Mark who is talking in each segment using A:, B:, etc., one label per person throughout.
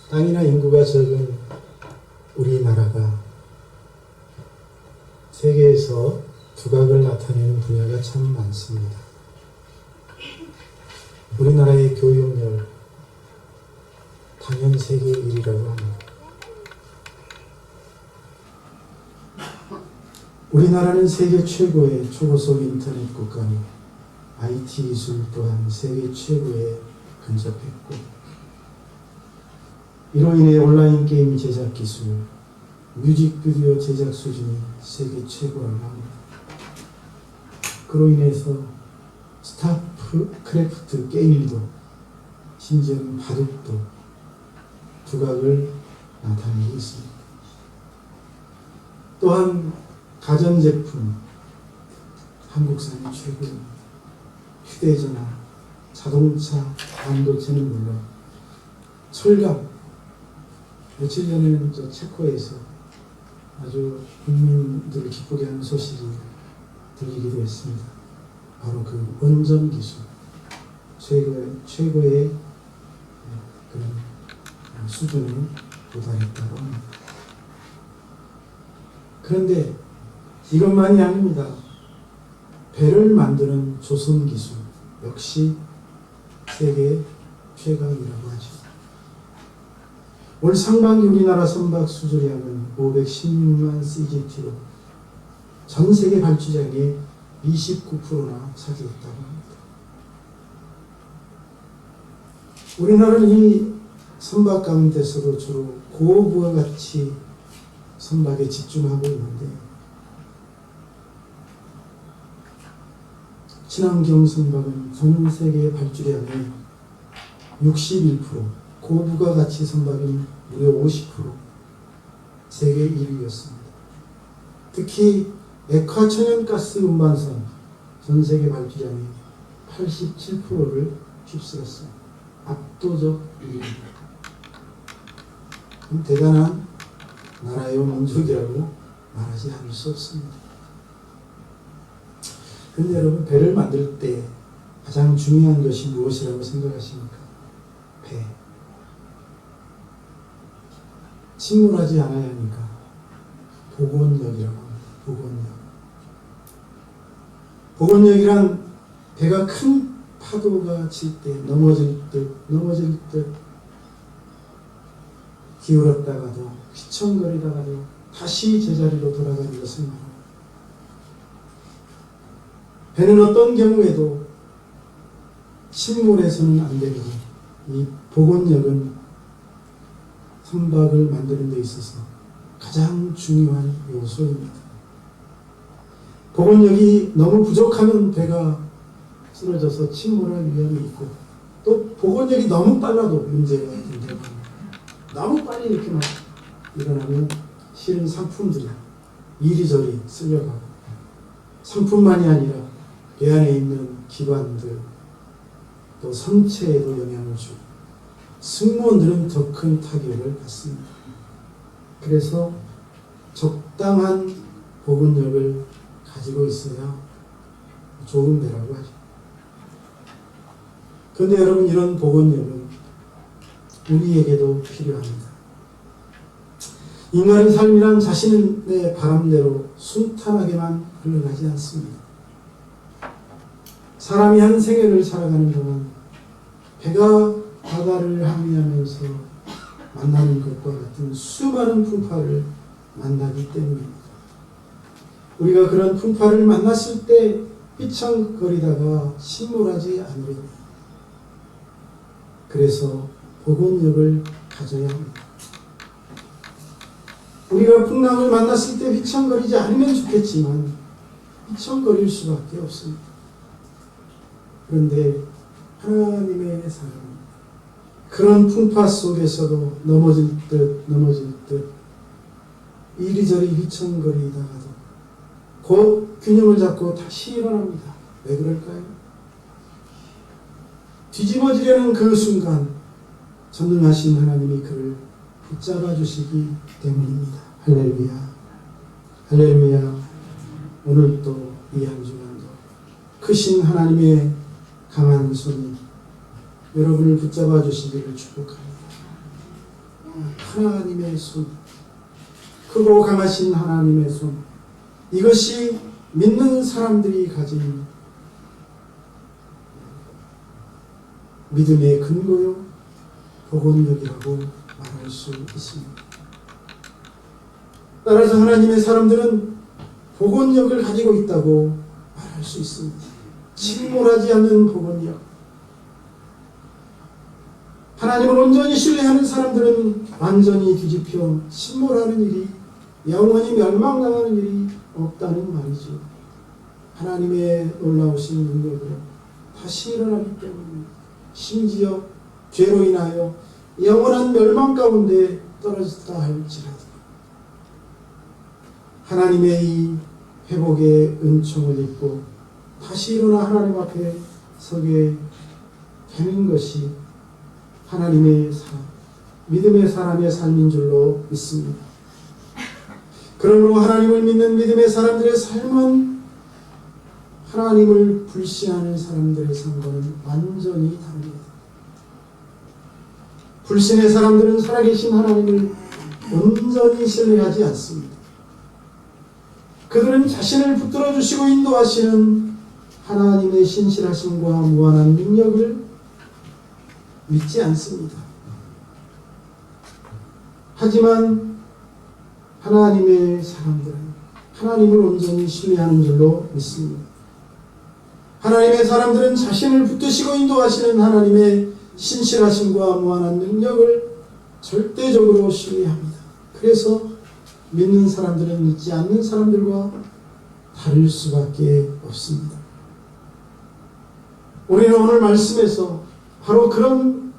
A: 땅이나 인구가 적은 우리나라가 세계에서 두각을 나타내는 분야가 참 많습니다. 우리나라의 교육열 당연 세계 1위라고 합니다. 우리나라는 세계 최고의 초고속 인터넷 국가로 IT 기술 또한 세계 최고에 근접했고, 이로 인해 온라인 게임 제작 기술, 뮤직비디오 제작 수준이 세계 최고라고 합니다. 그로 인해서 스타크래프트 게임도, 심지어는 바둑도 두각을 나타내고 있습니다. 또한 가전제품, 한국산이 최고입니다. 휴대전화, 자동차, 반도체는 물론 철강, 며칠 전에는 체코에서 아주 국민들을 기쁘게 하는 소식이 들리기도 했습니다. 바로 그 원전 기술, 최고의 그런 수준에 도달했다고 합니다. 그런데 이것만이 아닙니다. 배를 만드는 조선 기술 역시 세계 최강이라고 하죠. 올 상반기 우리나라 선박 수주량은 516만 CGT로 전 세계 발주량의 29%나 차지했다고 합니다. 우리나라는 이 선박 가운데서도 주로 고부가가치 선박에 집중하고 있는데, 친환경 선박은 전 세계 발주량의 61%, 고부가가치 선박은 무려 50% 세계 1위였습니다. 특히 액화천연가스 운반선 전 세계 발주량의 87%를 휩쓸었어요. 압도적 1위입니다. 대단한 나라요 민족이라고 말하지 않을 수 없습니다. 그런데 여러분, 배를 만들 때 가장 중요한 것이 무엇이라고 생각하십니까? 배. 침몰하지 않아야 하니까 복원력이라고 합니다. 복원력. 복원력이란 배가 큰 파도가 칠 때 넘어질 듯 기울었다가도 휘청거리다가도 다시 제자리로 돌아가는 것을 말합니다. 배는 어떤 경우에도 침몰해서는 안 되고, 이 복원력은 선박을 만드는 데 있어서 가장 중요한 요소입니다. 복원력이 너무 부족하면 배가 쓰러져서 침몰할 위험이 있고, 또 복원력이 너무 빨라도 문제가 된다고 합니다. 너무 빨리 이렇게 막 일어나면 실은 상품들이 이리저리 쓸려가고, 상품만이 아니라 배 안에 있는 기관들, 또 선체에도 영향을 주고, 승무원들은 더 큰 타격을 받습니다. 그래서 적당한 복원력을 가지고 있어야 좋은 배라고 하죠. 그런데 여러분, 이런 복원력은 우리에게도 필요합니다. 인간의 삶이란 자신의 바람대로 순탄하게만 흘러가지 않습니다. 사람이 한 생애를 살아가는 동안 배가 바다를 항해하면서 만나는 것과 같은 수많은 풍파를 만나기 때문입니다. 우리가 그런 풍파를 만났을 때 휘청거리다가 침몰하지 않으려니, 그래서 복원력을 가져야 합니다. 우리가 풍랑을 만났을 때 휘청거리지 않으면 좋겠지만 휘청거릴 수밖에 없습니다. 그런데 하나님의 사랑은 그런 풍파 속에서도 넘어질 듯 이리저리 휘청거리다가도 곧 균형을 잡고 다시 일어납니다. 왜 그럴까요? 뒤집어지려는 그 순간 전능하신 하나님이 그를 붙잡아 주시기 때문입니다. 할렐루야. 할렐루야. 오늘 또 이 한 주간도 크신 하나님의 강한 손이 여러분을 붙잡아 주시기를 축복합니다. 하나님의 손, 크고 강하신 하나님의 손, 이것이 믿는 사람들이 가진 믿음의 근거요 복원력이라고 말할 수 있습니다. 따라서 하나님의 사람들은 복원력을 가지고 있다고 말할 수 있습니다. 침몰하지 않는 복원력. 하나님을 온전히 신뢰하는 사람들은 완전히 뒤집혀 침몰하는 일이, 영원히 멸망당하는 일이 없다는 말이죠. 하나님의 놀라우신 능력으로 다시 일어나기 때문에, 심지어 죄로 인하여 영원한 멸망 가운데 떨어졌다 할지라도 하나님의 이 회복의 은총을 입고 다시 일어나 하나님 앞에 서게 되는 것이 하나님의 사람, 믿음의 사람의 삶인 줄로 믿습니다. 그러므로 하나님을 믿는 믿음의 사람들의 삶은 하나님을 불신하는 사람들의 삶과는 완전히 다릅니다. 불신의 사람들은 살아계신 하나님을 온전히 신뢰하지 않습니다. 그들은 자신을 붙들어 주시고 인도하시는 하나님의 신실하심과 무한한 능력을 믿지 않습니다. 하지만 하나님의 사람들은 하나님을 온전히 신뢰하는 줄로 믿습니다. 하나님의 사람들은 자신을 붙드시고 인도하시는 하나님의 신실하심과 무한한 능력을 절대적으로 신뢰합니다. 그래서 믿는 사람들은 믿지 않는 사람들과 다를 수밖에 없습니다. 우리는 오늘 말씀에서 바로 그런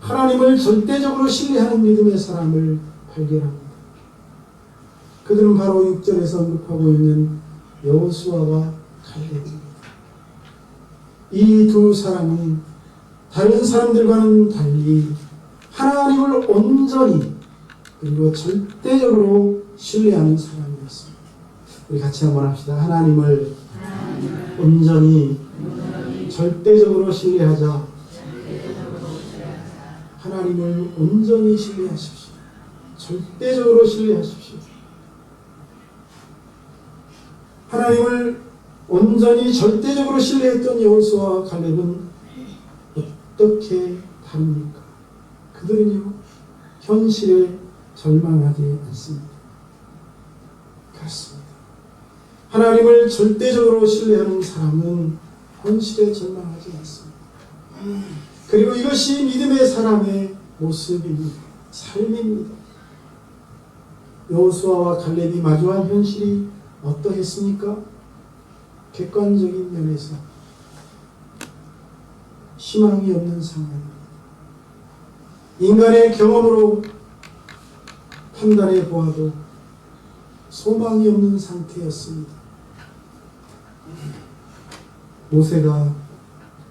A: 하나님을 절대적으로 신뢰하는 믿음의 사람을 발견합니다. 그들은 바로 6절에서 언급하고 있는 여호수아와 갈렙입니다. 이 두 사람은 다른 사람들과는 달리 하나님을 온전히 그리고 절대적으로 신뢰하는 사람이었습니다. 우리 같이 한번 합시다. 하나님을 온전히 절대적으로 신뢰하자. 하나님을 온전히 신뢰하십시오. 절대적으로 신뢰하십시오. 하나님을 온전히 절대적으로 신뢰했던 여호수아와 갈렙은 어떻게 다릅니까? 그들은요, 현실에 절망하지 않습니다. 그렇습니다. 하나님을 절대적으로 신뢰하는 사람은 현실에 절망하지 않습니다. 그리고 이것이 믿음의 사람의 모습입니다. 삶입니다. 여호수아와 갈렙이 마주한 현실이 어떠했습니까? 객관적인 면에서 희망이 없는 상황입니다. 인간의 경험으로 판단해 보아도 소망이 없는 상태였습니다. 모세가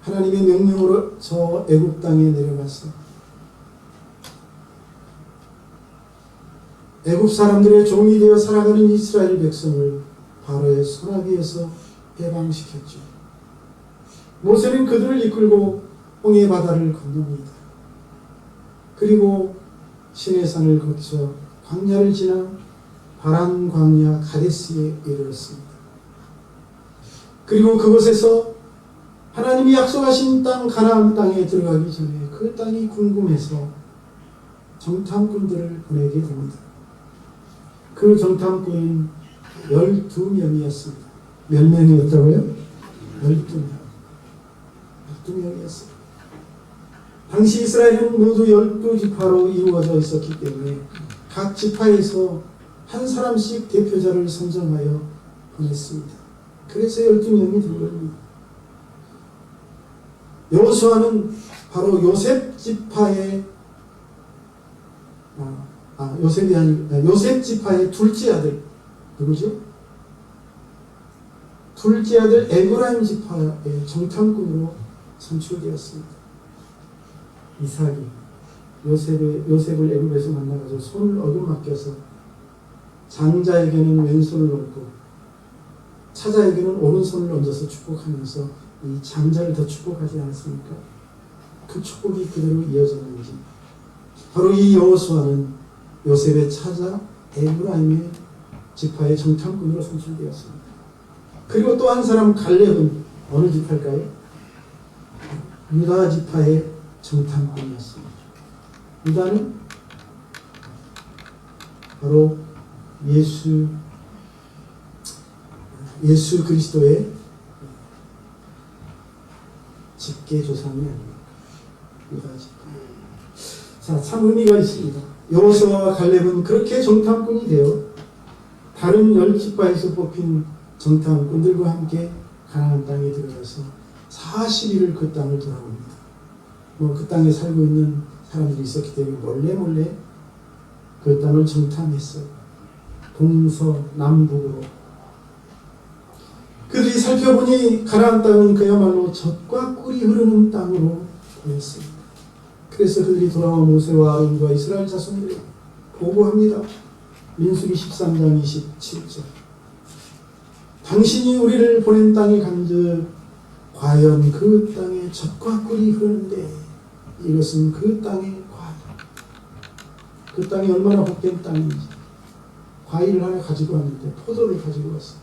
A: 하나님의 명령으로 저 애굽 땅에 내려가서 애굽 사람들의 종이 되어 살아가는 이스라엘 백성을 바로의 손아귀에서 해방시켰죠. 모세는 그들을 이끌고 홍해 바다를 건넙니다. 그리고 시내산을 거쳐 광야를 지나 바란 광야 가데스에 이르렀습니다. 그리고 그곳에서 하나님이 약속하신 땅 가나안 땅에 들어가기 전에 그 땅이 궁금해서 정탐꾼들을 보내게 됩니다. 그 정탐꾼은 12명이었습니다. 몇 명이었다고요? 12명. 12명이었습니다. 당시 이스라엘은 모두 12지파로 이루어져 있었기 때문에 각 지파에서 한 사람씩 대표자를 선정하여 보냈습니다. 그래서 12명이 된 겁니다. 여호수아는 바로 요셉 지파의 요셉 지파의 둘째 아들, 누구죠? 둘째 아들 에브라임 지파의 정탐꾼으로 선출되었습니다. 이삭이 요셉을 애굽에서 만나가지고 손을 얻어맡겨서 장자에게는 왼손을 얹고 차자에게는 오른손을 얹어서 축복하면서 이 장자를 더 축복하지 않았습니까? 그 축복이 그대로 이어졌는지 바로 이 여호수아는 요셉의 차자 에브라임의 지파의 정탐꾼으로 선출되었습니다. 그리고 또 한 사람 갈렙은 어느 지파일까요? 유다 지파의 정탐꾼이었습니다. 유다는 바로 예수 그리스도의 직계 조상이 아닙니까? 유다 지파. 자, 참 의미가 있습니다. 여호수아와 갈렙은 그렇게 정탐꾼이 되어 다른 10지파에서 뽑힌 정탐꾼들과 함께 가나안 땅에 들어가서 40일을 그 땅을 돌아봅니다. 그 땅에 살고 있는 사람들이 있었기 때문에 몰래 그 땅을 정탐했어요. 동서남북으로. 그들이 살펴보니 가나안 땅은 그야말로 젖과 꿀이 흐르는 땅으로 보였습니다. 그래서 그들이 돌아와 모세와 아론과 이스라엘 자손들에게 보고합니다. 민수기 13장 27절. 당신이 우리를 보낸 땅에 간즉 과연 그 땅에 젖과 꿀이 흐르는데 이것은 그 땅의 과일. 그 땅이 얼마나 복된 땅인지. 과일을 하나 가지고 왔는데 포도를 가지고 왔어요.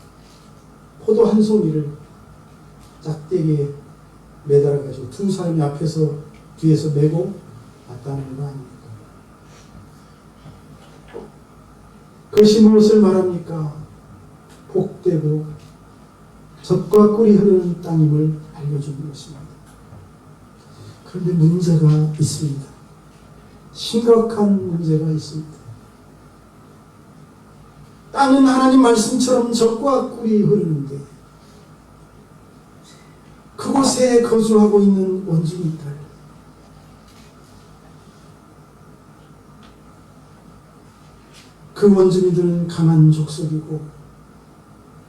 A: 포도 한 송이를 짝대기에 매달아가지고 두 사람이 앞에서 뒤에서 메고 왔다는 거 아닙니까? 그것이 무엇을 말합니까? 복되고 젖과 꿀이 흐르는 땅임을 알려주는 것입니다. 그런데 문제가 있습니다. 심각한 문제가 있습니다. 땅은 하나님 말씀처럼 젖과 꿀이 흐르는데 그곳에 거주하고 있는 원주민들, 그 원주민들은 강한 족속이고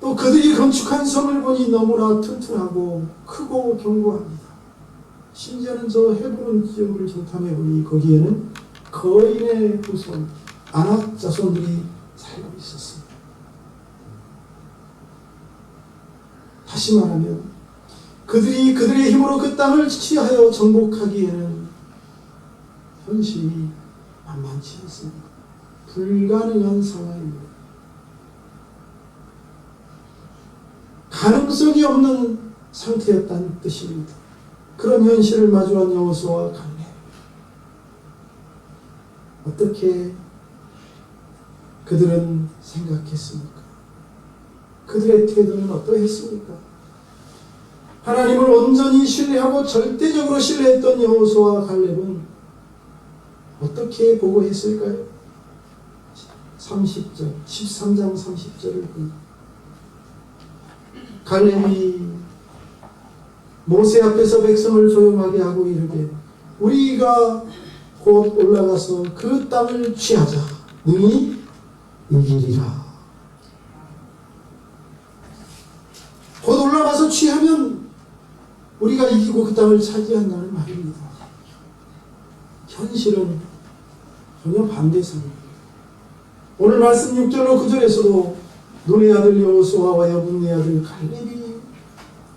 A: 또 그들이 건축한 성을 보니 너무나 튼튼하고 크고 견고합니다. 심지어는 저 헤브론 지역을 정탐해보니 거기에는 거인의 후손 아낙 자손들이 살고 있었습니다. 다시 말하면 그들이 그들의 힘으로 그 땅을 취하여 정복하기에는 현실이 만만치 않습니다. 불가능한 상황입니다. 가능성이 없는 상태였다는 뜻입니다. 그런 현실을 마주한 여호수아와 갈렙, 어떻게 그들은 생각했습니까? 그들의 태도는 어떠했습니까? 하나님을 온전히 신뢰하고 절대적으로 신뢰했던 여호수아와 갈렙은 어떻게 보고했을까요? 30절, 13장 30절을 봅니다. 갈렙이 모세 앞에서 백성을 조용하게 하고 이르되 우리가 곧 올라가서 그 땅을 취하자. 능히 이기리라. 곧 올라가서 취하면 우리가 이기고 그 땅을 차지한다는 말입니다. 현실은 전혀 반대 상황입니다. 오늘 말씀 6절로 9절에서도 눈의 아들 여호수아와 여분의 아들 갈렙이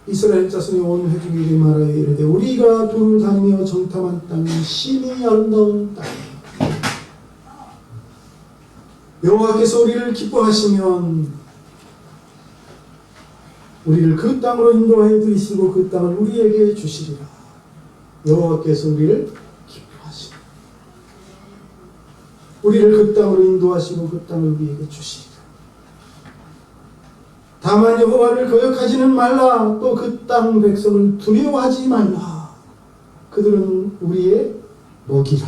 A: 이스라엘 자손의 온 회중에게 말하여 이르되 우리가 두루 다니며 정탐한 땅이 심히 아름다운 땅이다. 여호와께서 우리를 기뻐하시면 우리를 그 땅으로 인도하여 들이시고 그 땅을 우리에게 주시리라. 여호와께서 우리를 기뻐하시고 우리를 그 땅으로 인도하시고 그 땅을 우리에게 주시리라. 다만 여호와를 거역하지는 말라. 또 그 땅 백성을 두려워하지 말라. 그들은 우리의 먹이라.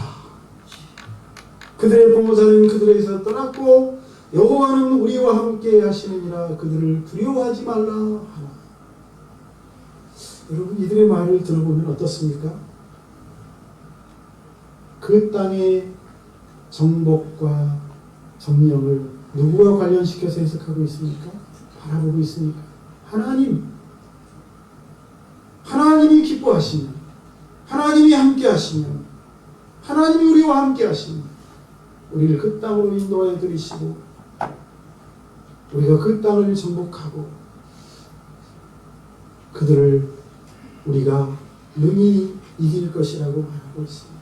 A: 그들의 보호자는 그들에게서 떠났고 여호와는 우리와 함께 하시느니라. 그들을 두려워하지 말라 하나. 여러분, 이들의 말을 들어보면 어떻습니까? 그 땅의 정복과 점령을 누구와 관련시켜서 해석하고 있습니까? 바라보고 있으니까 하나님이 기뻐하시면, 하나님이 함께 하시면, 하나님이 우리와 함께 하시면 우리를 그 땅으로 인도하여 들이시고 우리가 그 땅을 정복하고 그들을 우리가 능히 이길 것이라고 말하고 있습니다.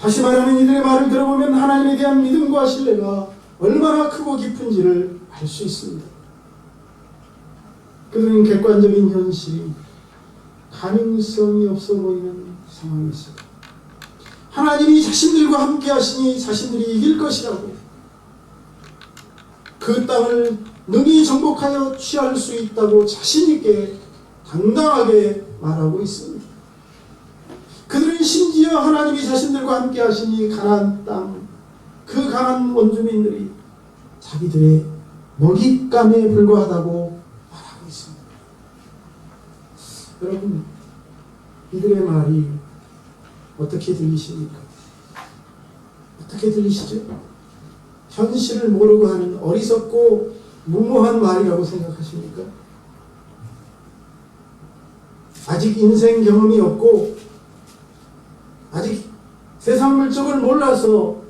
A: 다시 말하면 이들의 말을 들어보면 하나님에 대한 믿음과 신뢰가 얼마나 크고 깊은지를 알 수 있습니다. 그들은 객관적인 현실이 가능성이 없어 보이는 상황에서 하나님이 자신들과 함께 하시니 자신들이 이길 것이라고 그 땅을 능히 정복하여 취할 수 있다고 자신있게 당당하게 말하고 있습니다. 그들은 심지어 하나님이 자신들과 함께 하시니 가나안 땅, 그 강한 원주민들이 자기들의 먹잇감에 불과하다고 말하고 있습니다. 여러분, 이들의 말이 어떻게 들리십니까? 어떻게 들리시죠? 현실을 모르고 하는 어리석고 무모한 말이라고 생각하십니까? 아직 인생 경험이 없고 아직 세상 물정을 몰라서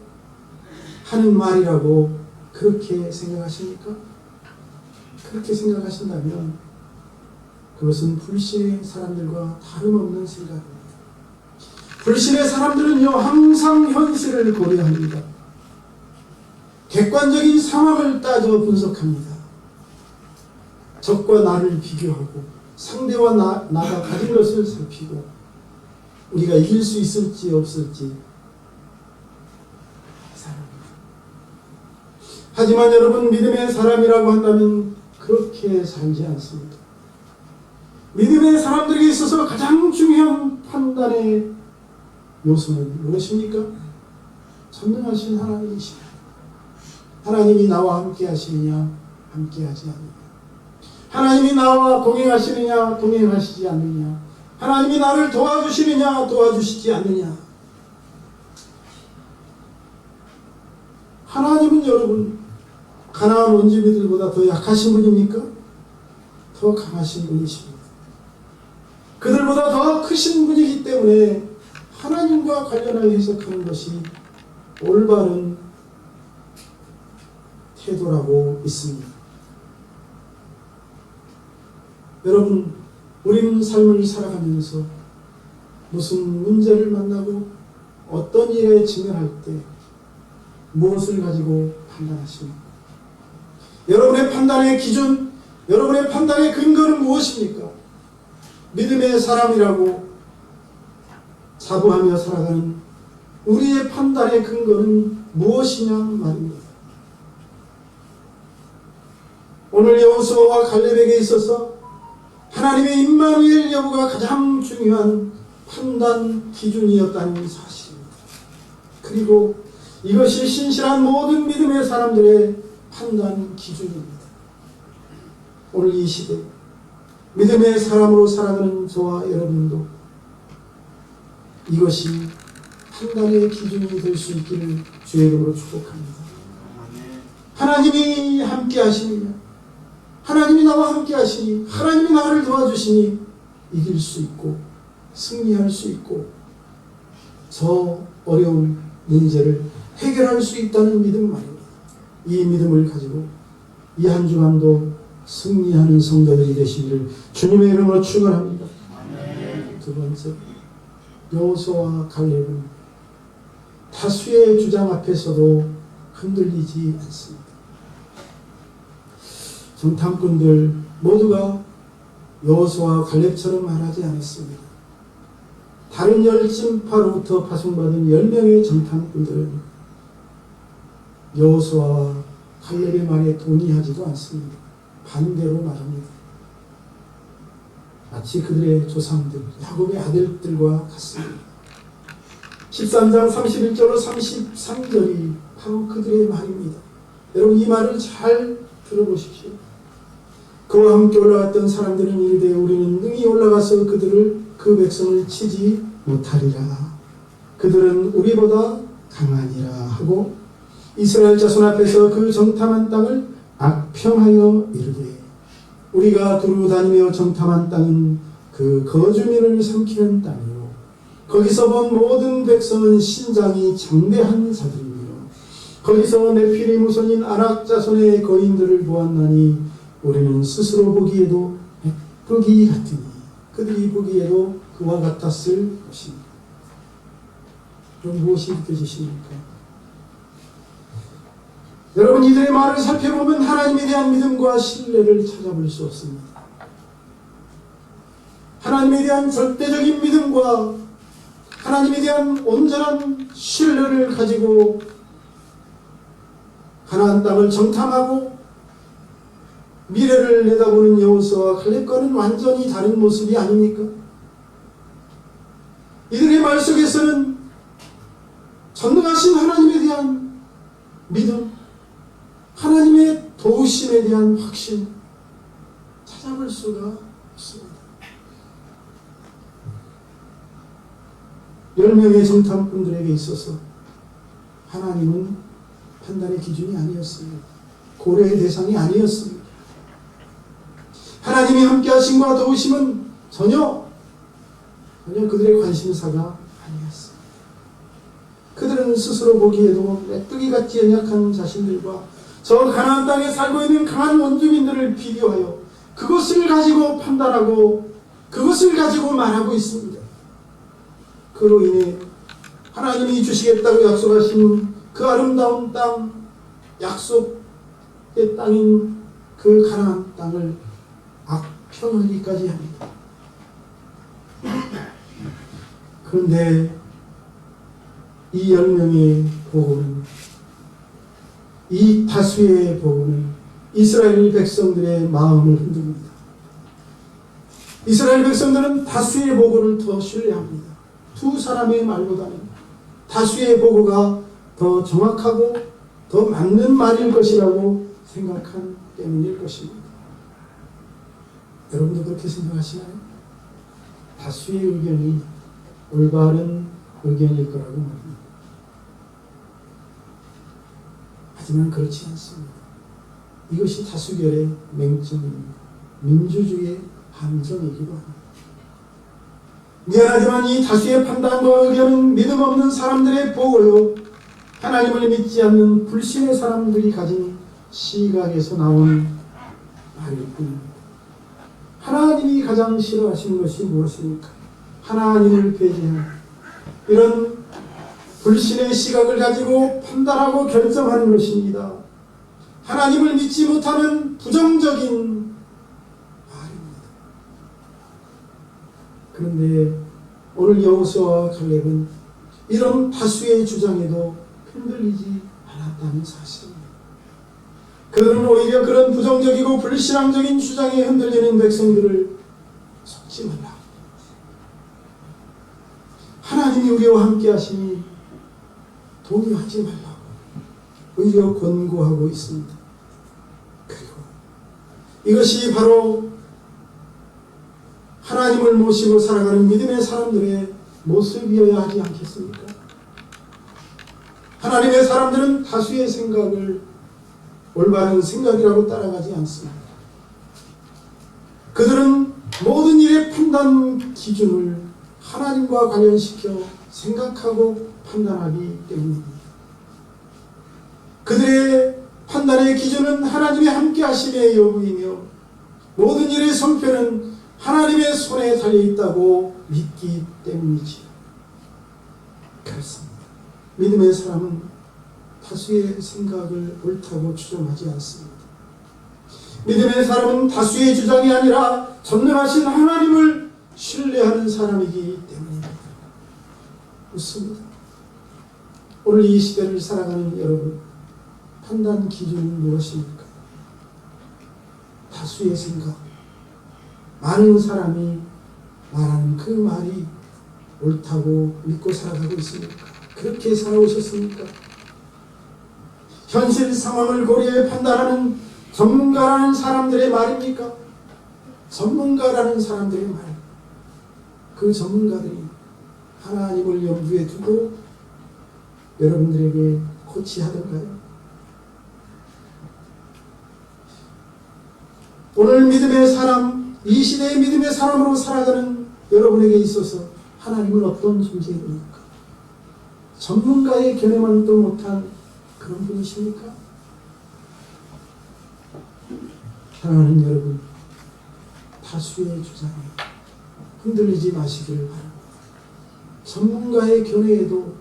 A: 하는 말이라고 그렇게 생각하십니까? 그렇게 생각하신다면 그것은 불신의 사람들과 다름없는 생각입니다. 불신의 사람들은요, 항상 현실을 고려합니다. 객관적인 상황을 따져 분석합니다. 적과 나를 비교하고 상대와 나가 가진 것을 살피고 우리가 이길 수 있을지 없을지 살아갑니다. 하지만 여러분, 믿음의 사람이라고 한다면 그렇게 살지 않습니다. 믿음의 사람들에게 있어서 가장 중요한 판단의 요소는 무엇입니까? 전능하신 하나님이십니다. 하나님이 나와 함께 하시느냐, 함께 하지 않느냐. 하나님이 나와 동행하시느냐, 동행하시지 않느냐. 하나님이 나를 도와주시느냐, 도와주시지 않느냐. 하나님은 여러분, 가나안 원주민들보다 더 약하신 분입니까? 더 강하신 분이십니다. 그들보다 더 크신 분이기 때문에 하나님과 관련하여 해석하는 것이 올바른 태도라고 믿습니다. 여러분, 우리는 삶을 살아가면서 무슨 문제를 만나고 어떤 일에 직면할 때 무엇을 가지고 판단하십니까? 여러분의 판단의 기준, 여러분의 판단의 근거는 무엇입니까? 믿음의 사람이라고 자부하며 살아가는 우리의 판단의 근거는 무엇이냐 말입니다. 오늘 여호수아와 갈렙에게 있어서 하나님의 임마누엘 여부가 가장 중요한 판단 기준이었다는 사실입니다. 그리고 이것이 신실한 모든 믿음의 사람들의 판단 기준입니다. 오늘 이 시대 믿음의 사람으로 살아가는 저와 여러분도 이것이 판단의 기준이 될 수 있기를 주의 이름으로 축복합니다. 하나님이 함께 하시느냐, 하나님이 나와 함께 하시니, 하나님이 나를 도와주시니 이길 수 있고 승리할 수 있고 저 어려운 문제를 해결할 수 있다는 믿음 말입니다. 이 믿음을 가지고 이 한 주간도 승리하는 성도들이 되시기를 주님의 이름으로 축원합니다. 두 번째, 여호수아와 갈렙은 다수의 주장 앞에서도 흔들리지 않습니다. 정탐꾼들 모두가 여호수아와 갈렙처럼 말하지 않았습니다. 다른 10지파로부터 파송받은 10명의 정탐꾼들은 여호수아와 갈렙의 말에 동의하지도 않습니다. 반대로 말합니다. 마치 그들의 조상들, 야곱의 아들들과 같습니다. 13장 31절로 33절이 바로 그들의 말입니다. 여러분, 이 말을 잘 들어보십시오. 그와 함께 올라갔던 사람들은 이르되 우리는 능히 올라가서 그 백성을 치지 못하리라. 그들은 우리보다 강하니라 하고 이스라엘 자손 앞에서 그 정탐한 땅을 악평하여 이르되 우리가 두루 다니며 정탐한 땅은 그 거주민을 삼키는 땅이요 거기서 본 모든 백성은 신장이 장대한 자들이며 거기서 네피림 후손인 아낙 자손의 거인들을 보았나니 우리는 스스로 보기에도 백부기 같으니 그들이 보기에도 그와 같았을 것입니다. 그럼 무엇이 느껴지십니까? 여러분, 이들의 말을 살펴보면 하나님에 대한 믿음과 신뢰를 찾아볼 수 없습니다. 하나님에 대한 절대적인 믿음과 하나님에 대한 온전한 신뢰를 가지고 가나안 땅을 정탐하고 미래를 내다보는 여호수아와 갈렙과는 완전히 다른 모습이 아닙니까? 이들의 말 속에서는 전능하신 하나님에 대한 믿음, 하나님의 도우심에 대한 확신 찾아볼 수가 없습니다. 10명의 정탐꾼들에게 있어서 하나님은 판단의 기준이 아니었습니다. 고려의 대상이 아니었습니다. 하나님이 함께 하심과 도우심은 전혀 그들의 관심사가 아니었습니다. 그들은 스스로 보기에도 메뚜기같이 연약한 자신들과 저 가나안 땅에 살고 있는 강한 원주민들을 비교하여 그것을 가지고 판단하고 그것을 가지고 말하고 있습니다. 그로 인해 하나님이 주시겠다고 약속하신 그 아름다운 땅, 약속의 땅인 그 가나안 땅을 악평하기까지 합니다. 그런데 이 10명의 보고는, 이 다수의 보고는 이스라엘 백성들의 마음을 흔듭니다. 이스라엘 백성들은 다수의 보고를 더 신뢰합니다. 두 사람의 말보다는 다수의 보고가 더 정확하고 더 맞는 말일 것이라고 생각한 때문일 것입니다. 여러분도 그렇게 생각하시나요? 다수의 의견이 올바른 의견일 거라고 말합니다. 하지만 그렇지 않습니다. 이것이 다수결의 맹점입니다. 민주주의의 함정이기도 합니다. 미안하지만 이 다수의 판단과 의견은 믿음 없는 사람들의 보고요, 하나님을 믿지 않는 불신의 사람들이 가진 시각에서 나온 말일 뿐입니다. 하나님이 가장 싫어하시는 것이 무엇입니까? 하나님을 배제한 이런 불신의 시각을 가지고 판단하고 결정하는 것입니다. 하나님을 믿지 못하는 부정적인 말입니다. 그런데 오늘 여호수아와 갈렙은 이런 다수의 주장에도 흔들리지 않았다는 사실입니다. 그들은 오히려 그런 부정적이고 불신앙적인 주장에 흔들리는 백성들을 속지 말라, 하나님이 우리와 함께 하시니 동요하지 말라고 오히려 권고하고 있습니다. 그리고 이것이 바로 하나님을 모시고 살아가는 믿음의 사람들의 모습이어야 하지 않겠습니까? 하나님의 사람들은 다수의 생각을 올바른 생각이라고 따라가지 않습니다. 그들은 모든 일의 판단 기준을 하나님과 관련시켜 생각하고 판단하기 때문입니다. 그들의 판단의 기준은 하나님의 함께 하심의 여부이며 모든 일의 성패는 하나님의 손에 달려있다고 믿기 때문이지요. 그렇습니다. 믿음의 사람은 다수의 생각을 옳다고 추정하지 않습니다. 믿음의 사람은 다수의 주장이 아니라 전능하신 하나님을 신뢰하는 사람이기 때문입니다. 묻습니다. 오늘 이 시대를 살아가는 여러분, 판단 기준은 무엇입니까? 다수의 생각, 많은 사람이 말하는 그 말이 옳다고 믿고 살아가고 있습니까? 그렇게 살아오셨습니까? 현실 상황을 고려해 판단하는 전문가라는 사람들의 말입니까? 전문가라는 사람들의 말. 그 전문가들이 하나님을 염두에 두고 여러분들에게 코치하던가요? 오늘 믿음의 사람, 이 시대의 믿음의 사람으로 살아가는 여러분에게 있어서 하나님은 어떤 존재입니까? 전문가의 견해만도 못한 그런 분이십니까? 사랑하는 여러분, 다수의 주장에 흔들리지 마시기를 바랍니다. 전문가의 견해에도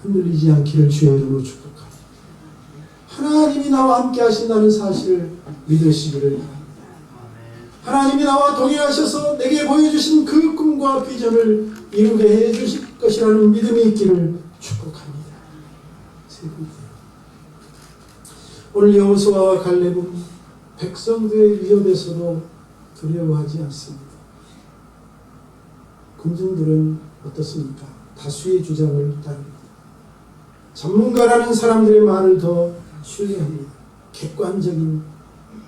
A: 흔들리지 않기를 주의 이름으로 축복합니다. 하나님이 나와 함께 하신다는 사실을 믿으시기를 바랍니다. 하나님이 나와 동행하셔서 내게 보여주신 그 꿈과 비전을 이루게 해주실 것이라는 믿음이 있기를 축복합니다. 세 번째, 오늘 여호수아와 갈렙은 백성들의 위협에서도 두려워하지 않습니다. 군중들은 어떻습니까? 다수의 주장을 따릅니다. 전문가라는 사람들의 말을 더 신뢰합니다. 객관적인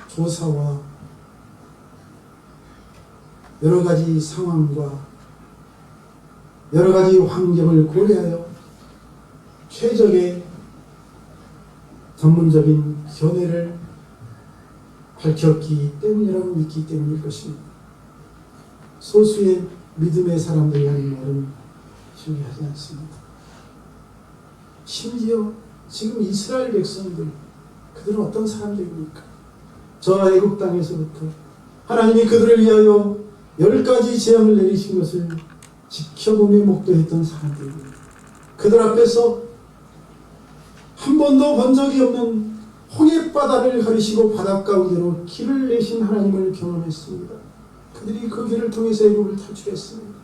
A: 조사와 여러 가지 상황과 여러 가지 환경을 고려하여 최적의 전문적인 견해를 밝혔기 때문이라고 믿기 때문일 것입니다. 소수의 믿음의 사람들이 하는 말은 신뢰하지 않습니다. 심지어 지금 이스라엘 백성들, 그들은 어떤 사람들입니까? 저 애국 땅에서부터 하나님이 그들을 위하여 10가지 재앙을 내리신 것을 지켜보며 목도했던 사람들입니다. 그들 앞에서 한 번도 본 적이 없는 홍해바다를 가리시고 바닷 가운데로 길을 내신 하나님을 경험했습니다. 그들이 그 길을 통해서 애국을 탈출했습니다.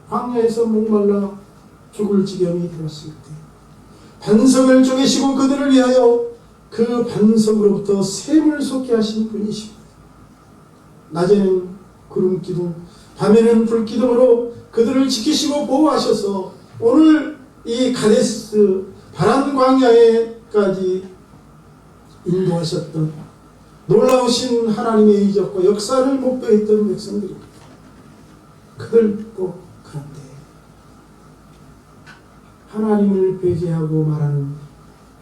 A: 광야에서 목말라 죽을 지경이 되었을 때 반석을 쪼개시고 그들을 위하여 그 반석으로부터 샘을 솟게 하신 분이십니다. 낮에는 구름기둥, 밤에는 불기둥으로 그들을 지키시고 보호하셔서 오늘 이 가데스 바란 광야에까지 인도하셨던 놀라우신 하나님의 이적과 역사를 목도했던 백성들입니다. 그들도 그런데 하나님을 배제하고 말하는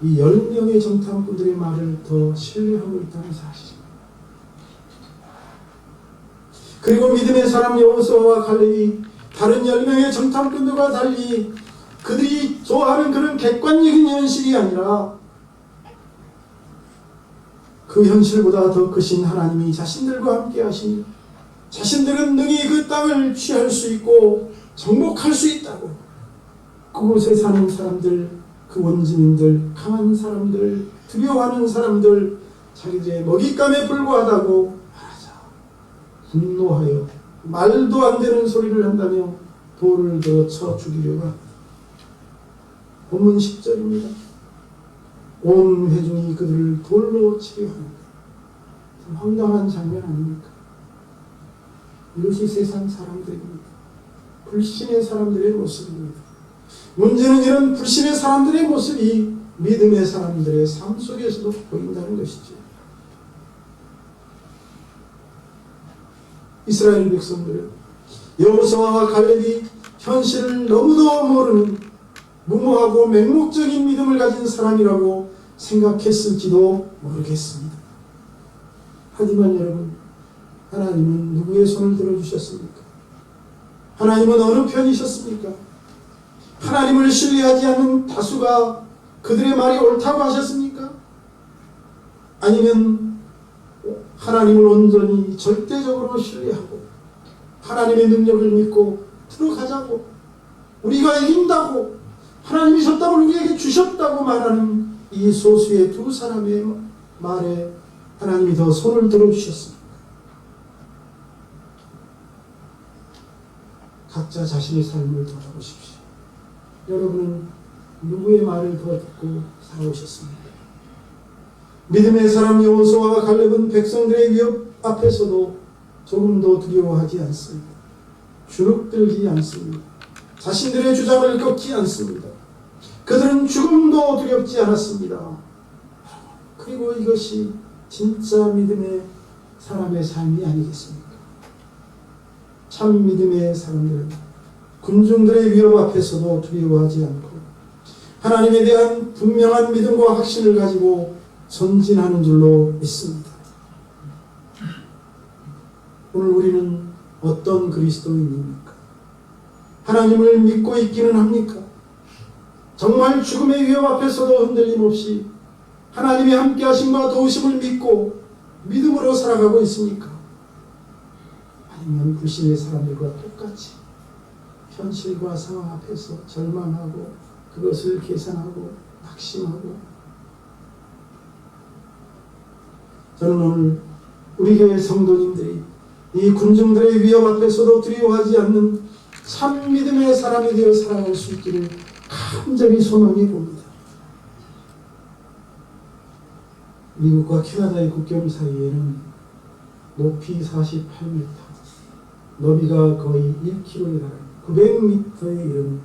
A: 이 10명의 정탐꾼들의 말을 더 신뢰하고 있다는 사실입니다. 그리고 믿음의 사람 여호수아와 갈렙이 다른 10명의 정탐꾼들과 달리 그들이 좋아하는 그런 객관적인 현실이 아니라 그 현실보다 더 크신 하나님이 자신들과 함께 하시니 자신들은 능히 그 땅을 취할 수 있고 정복할 수 있다고, 그곳에 사는 사람들, 그 원주민들, 강한 사람들, 두려워하는 사람들, 자기들의 먹잇감에 불과하다고 말하자 분노하여 말도 안 되는 소리를 한다며 돌을 들어 쳐 죽이려고 합니다. 본문 10절입니다. 온 회중이 그들을 돌로 치려 합니다. 참 황당한 장면 아닙니까? 이것이 세상 사람들입니다. 불신의 사람들의 모습입니다. 문제는 이런 불신의 사람들의 모습이 믿음의 사람들의 삶 속에서도 보인다는 것이죠. 이스라엘 백성들은 여호수아와 갈렙이 현실을 너무도 모르는 무모하고 맹목적인 믿음을 가진 사람이라고 생각했을지도 모르겠습니다. 하지만 여러분, 하나님은 누구의 손을 들어주셨습니까? 하나님은 어느 편이셨습니까? 하나님을 신뢰하지 않는 다수가 그들의 말이 옳다고 하셨습니까? 아니면 하나님을 온전히 절대적으로 신뢰하고 하나님의 능력을 믿고 들어가자고, 우리가 이긴다고, 하나님이 저 땅을 우리에게 주셨다고 말하는 이 소수의 두 사람의 말에 하나님이 더 손을 들어주셨습니다. 각자 자신의 삶을 돌아보십시오. 여러분은 누구의 말을 더 듣고 살아오셨습니까? 믿음의 사람 여호수아와 갈렙은 백성들의 위협 앞에서도 조금도 두려워하지 않습니다. 주눅들지 않습니다. 자신들의 주장을 꺾지 않습니다. 그들은 죽음도 두렵지 않았습니다. 그리고 이것이 진짜 믿음의 사람의 삶이 아니겠습니까? 참 믿음의 사람들은 군중들의 위협 앞에서도 두려워하지 않고 하나님에 대한 분명한 믿음과 확신을 가지고 전진하는 줄로 믿습니다. 오늘 우리는 어떤 그리스도인입니까? 하나님을 믿고 있기는 합니까? 정말 죽음의 위협 앞에서도 흔들림 없이 하나님이 함께 하심과 도우심을 믿고 믿음으로 살아가고 있습니까? 아니면 불신의 사람들과 똑같이 현실과 상황 앞에서 절망하고 그것을 계산하고 낙심하고, 저는 오늘 우리 교회 성도님들이 이 군중들의 위협 앞에서도 두려워하지 않는 참 믿음의 사람이 되어 살아갈 수 있기를 간절히 소망해 봅니다. 미국과 캐나다의 국경 사이에는 높이 48m, 너비가 거의 1km에 달하는 900m에 이르는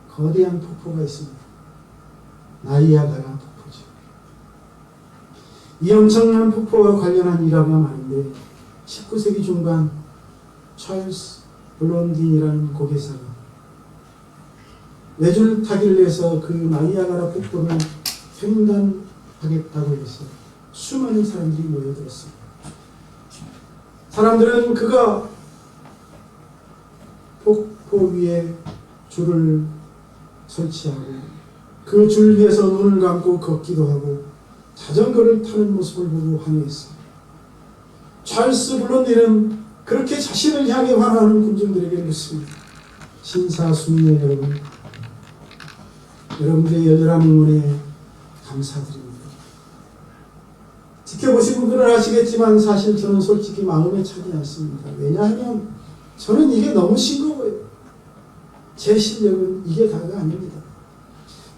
A: 거대한 폭포가 있습니다. 나이아가라 폭포죠. 이 엄청난 폭포와 관련한 일화가 많은데 19세기 중반 찰스 블론딘이라는 고개사가 외줄 타기를 해서 그 나이아가라 폭포를 횡단하겠다고 해서 수많은 사람들이 모여들었습니다. 사람들은 그가 폭포 위에 줄을 설치하고 그 줄 위에서 눈을 감고 걷기도 하고 자전거를 타는 모습을 보고 항의했습니다. 찰스 블론디는 그렇게 자신을 향해 환호하는 군중들에게 묻습니다. 신사숙녀 여러분, 여러분들의 열렬한 응원에 감사드립니다. 지켜보신 분들은 아시겠지만 사실 저는 솔직히 마음에 차지 않습니다. 왜냐하면 저는 이게 너무 싱거워요. 제 실력은 이게 다가 아닙니다.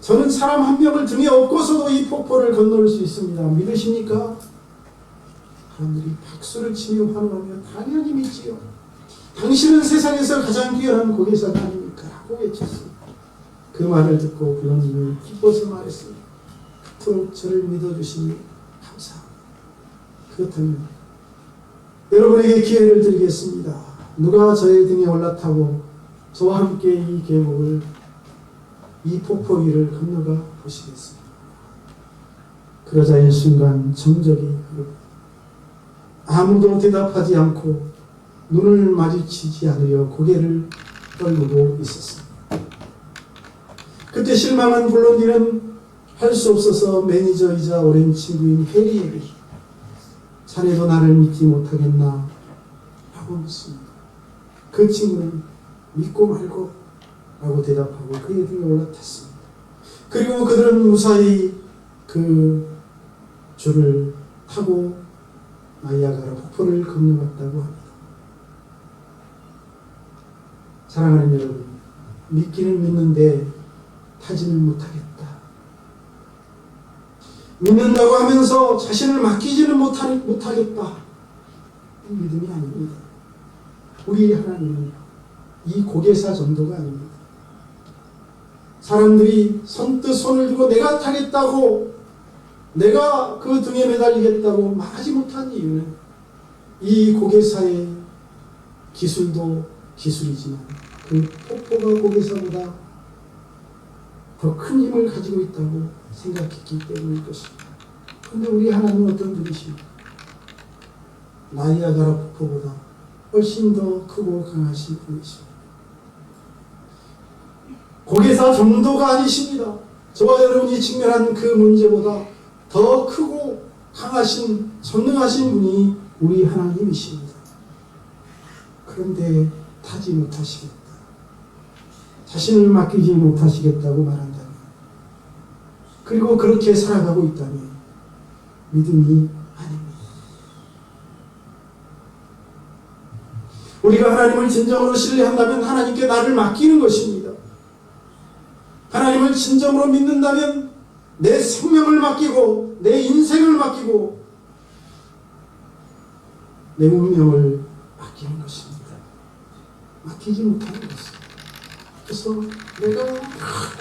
A: 저는 사람 한 명을 등에 업고서도 이 폭포를 건널 수 있습니다. 믿으십니까? 사람들이 박수를 치며 환호하며 당연히 믿지요. 당신은 세상에서 가장 뛰어난 고개사가 아닙니까? 라고 외쳤습니다. 그 말을 듣고 블론디는 기뻐서 말했습니다. 그토록 저를 믿어주시니 감사합니다. 그렇다면 여러분에게 기회를 드리겠습니다. 누가 저의 등에 올라타고 저와 함께 이 계곡을, 이 폭포 위를 건너가 보시겠습니다. 그러자 일순간 정적이 흐르고 아무도 대답하지 않고 눈을 마주치지 않으려 고개를 떨구고 있었습니다. 그때 실망한 블론디는 할 수 없어서 매니저이자 오랜 친구인 해리에게 자네도 나를 믿지 못하겠나? 라고 묻습니다. 그 친구는 믿고 말고 라고 대답하고 그의 등에 올라탔습니다. 그리고 그들은 무사히 그 줄을 타고 나이아가라 폭포를 건너갔다고 합니다. 사랑하는 여러분, 믿기는 믿는데 타지는 못하겠다. 믿는다고 하면서 자신을 맡기지는 못하겠다. 이 믿음이 아닙니다. 우리 하나님은 이 고개사 정도가 아닙니다. 사람들이 선뜻 손을 들고 내가 타겠다고, 내가 그 등에 매달리겠다고 말하지 못한 이유는 이 고개사의 기술도 기술이지만 그 폭포가 고개사보다 더 큰 힘을 가지고 있다고 생각했기 때문일 것입니다. 그런데 우리 하나님은 어떤 분이십니까? 나이아가라 폭포보다 훨씬 더 크고 강하신 분이십니다. 고개사 정도가 아니십니다. 저와 여러분이 직면한 그 문제보다 더 크고 강하신, 전능하신 분이 우리 하나님이십니다. 그런데 타지 못하시겠다, 자신을 맡기지 못하시겠다고 말한다면, 그리고 그렇게 살아가고 있다면 믿음이 아닙니다. 우리가 하나님을 진정으로 신뢰한다면 하나님께 나를 맡기는 것입니다. 하나님을 진정으로 믿는다면 내 생명을 맡기고 내 인생을 맡기고 내 운명을 맡기는 것입니다. 맡기지 못하는 것입니다. 그래서 내가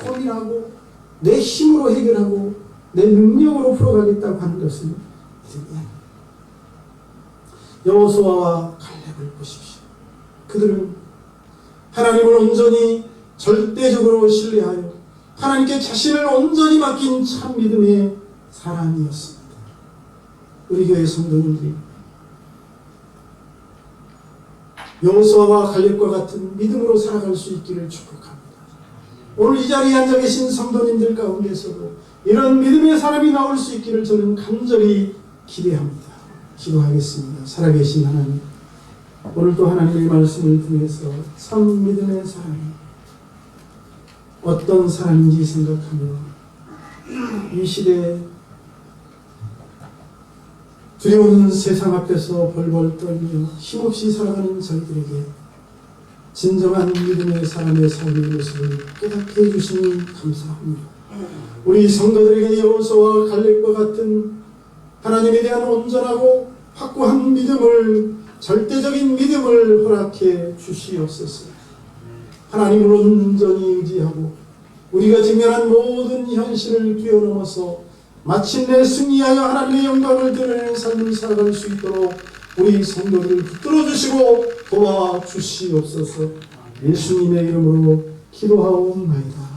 A: 고민하고 내 힘으로 해결하고 내 능력으로 풀어가겠다고 하는 것은 믿음이 아닙니다. 여호수아와 갈렙을 보십시오. 그들은 하나님을 온전히 절대적으로 신뢰하여 하나님께 자신을 온전히 맡긴 참 믿음의 사람이었습니다. 우리 교회 성도님들이 여호수아와 갈렙과 같은 믿음으로 살아갈 수 있기를 축복합니다. 오늘 이 자리에 앉아 계신 성도님들 가운데서도 이런 믿음의 사람이 나올 수 있기를 저는 간절히 기대합니다. 기도하겠습니다. 살아계신 하나님, 오늘도 하나님의 말씀을 통해서 참 믿음의 사람이 어떤 사람인지 생각하며 이 시대에 두려운 세상 앞에서 벌벌 떨며 힘없이 살아가는 저희들에게 진정한 믿음의 사람의 삶의 모습을 깨닫게 해주시니 감사합니다. 우리 성도들에게 여호수아와 갈렙과 같은 하나님에 대한 온전하고 확고한 믿음을, 절대적인 믿음을 허락해 주시옵소서. 하나님을 온전히 의지하고 우리가 직면한 모든 현실을 뛰어넘어서 마침내 승리하여 하나님의 영광을 드러내는 삶을 살아갈 수 있도록 우리 성도들을 붙들어 주시고 도와주시옵소서. 예수님의 이름으로 기도하옵나이다.